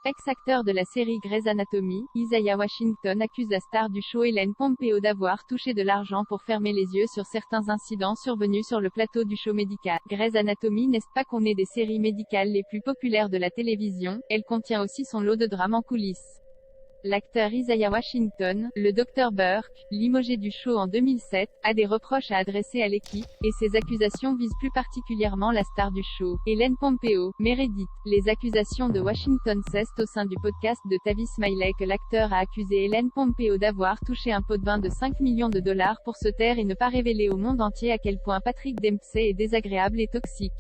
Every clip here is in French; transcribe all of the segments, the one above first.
Ex-acteur de la série Grey's Anatomy, Isaiah Washington accuse la star du show Ellen Pompeo d'avoir touché de l'argent pour fermer les yeux sur certains incidents survenus sur le plateau du show médical. Grey's Anatomy n'est pas qu'on est des séries médicales les plus populaires de la télévision, elle contient aussi son lot de drames en coulisses. L'acteur Isaiah Washington, le Dr Burke, limogé du show en 2007, a des reproches à adresser à l'équipe, et ces accusations visent plus particulièrement la star du show, Ellen Pompeo. Meredith. Les accusations de Washington cessent au sein du podcast de Tavis Smiley que l'acteur a accusé Ellen Pompeo d'avoir touché un pot de vin de 5 millions de dollars pour se taire et ne pas révéler au monde entier à quel point Patrick Dempsey est désagréable et toxique.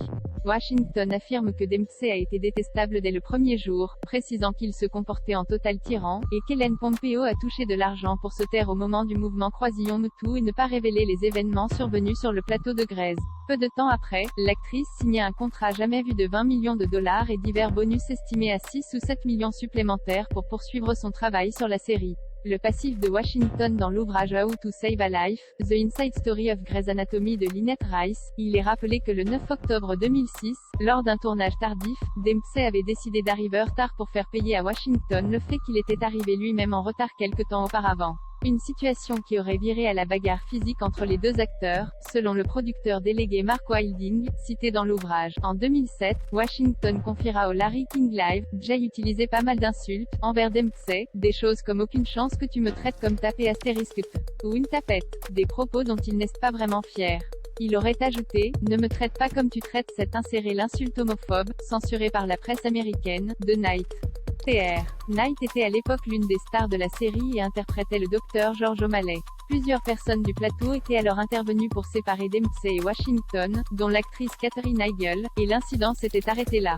Washington affirme que Dempsey a été détestable dès le premier jour, précisant qu'il se comportait en total tyran, et qu'Ellen Pompeo a touché de l'argent pour se taire au moment du mouvement Croisillon MeToo et ne pas révéler les événements survenus sur le plateau de Grey's. Peu de temps après, l'actrice signait un contrat jamais vu de 20 millions de dollars et divers bonus estimés à 6 ou 7 millions supplémentaires pour poursuivre son travail sur la série. Le passif de Washington dans l'ouvrage How to Save a Life, The Inside Story of Grey's Anatomy de Lynette Rice, il est rappelé que le 9 octobre 2006, lors d'un tournage tardif, Dempsey avait décidé d'arriver en retard pour faire payer à Washington le fait qu'il était arrivé lui-même en retard quelque temps auparavant. Une situation qui aurait viré à la bagarre physique entre les deux acteurs, selon le producteur délégué Mark Wilding, cité dans l'ouvrage. En 2007, Washington confiera au Larry King Live, Jay utilisait pas mal d'insultes envers Dempsey, des choses comme aucune chance que tu me traites comme tapé astérisque t, ou une tapette, des propos dont il n'est pas vraiment fier. Il aurait ajouté, ne me traite pas comme tu traites cette inséré l'insulte homophobe, censurée par la presse américaine, de Knight. Tr. Knight était à l'époque l'une des stars de la série et interprétait le docteur George O'Malley. Plusieurs personnes du plateau étaient alors intervenues pour séparer Dempsey et Washington, dont l'actrice Katherine Heigl, et l'incident s'était arrêté là.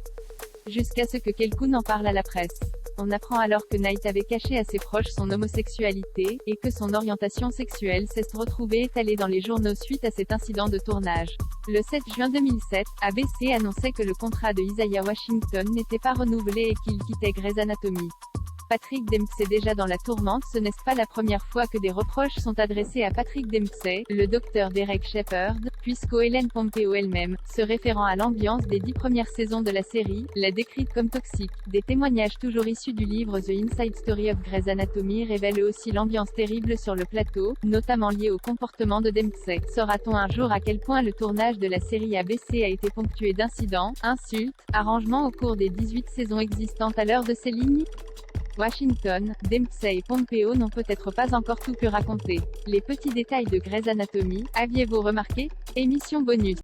Jusqu'à ce que quelqu'un en parle à la presse. On apprend alors que Knight avait caché à ses proches son homosexualité, et que son orientation sexuelle s'est retrouvée étalée dans les journaux suite à cet incident de tournage. Le 7 juin 2007, ABC annonçait que le contrat de Isaiah Washington n'était pas renouvelé et qu'il quittait Grey's Anatomy. Patrick Dempsey déjà dans la tourmente. Ce n'est pas la première fois que des reproches sont adressés à Patrick Dempsey, le docteur Derek Shepherd, puisque Ellen Pompeo elle-même, se référant à l'ambiance des 10 premières saisons de la série, l'a décrite comme toxique. Des témoignages toujours issus du livre The Inside Story of Grey's Anatomy révèlent aussi l'ambiance terrible sur le plateau, notamment liée au comportement de Dempsey. Saura-t-on un jour à quel point le tournage de la série ABC a été ponctué d'incidents, insultes, arrangements au cours des 18 saisons existantes à l'heure de ces lignes? Washington, Dempsey et Pompeo n'ont peut-être pas encore tout pu raconter. Les petits détails de Grey's Anatomy, aviez-vous remarqué? Émission bonus.